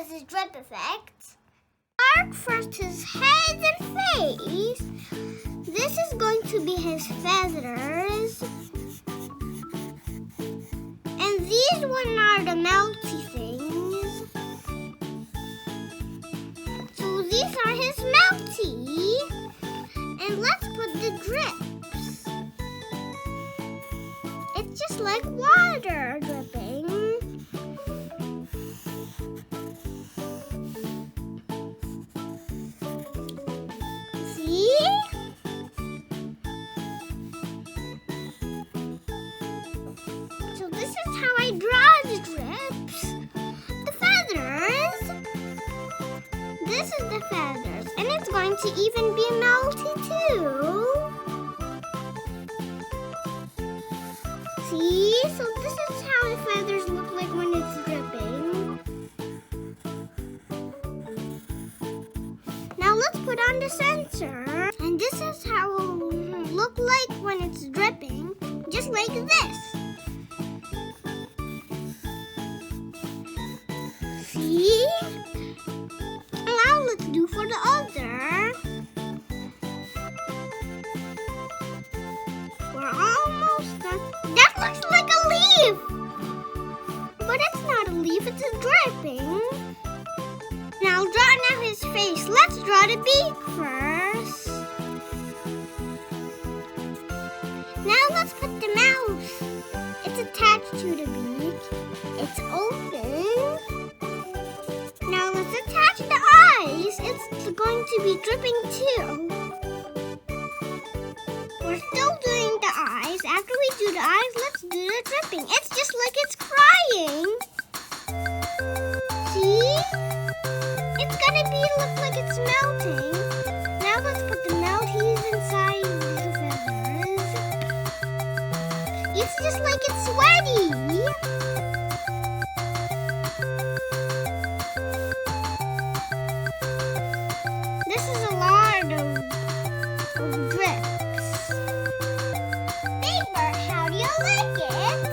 does his drip effect. Mark first his head and face. This is going to be his feathers. And these one are the melty things. So these are his melty. And let's put the drips. It's just like water dripping. See? So this is how I draw the drips. The feathers. This is the feathers. And it's going to even be melty too. See? So this is how the feathers look like when it's dripping. Now let's put on the sensor. And this is how it will look like when it's dripping. Just like this. See? Now let's do for the other. We're almost done. That looks like a leaf. But it's not a leaf, it's a dripping. Now draw now his face. Let's draw the beak first. Now let's put the mouth. It's attached to the beak. It's open. Now let's attach the eyes. It's going to be dripping too. We're still doing the eyes. After we do the eyes, let's do the dripping. It's just like it's crying. See? It's gonna look like it's melting. Now let's put the melties inside the feathers. It's just like it's sweaty. This is a lot of drips. Big Bird, how do you like it?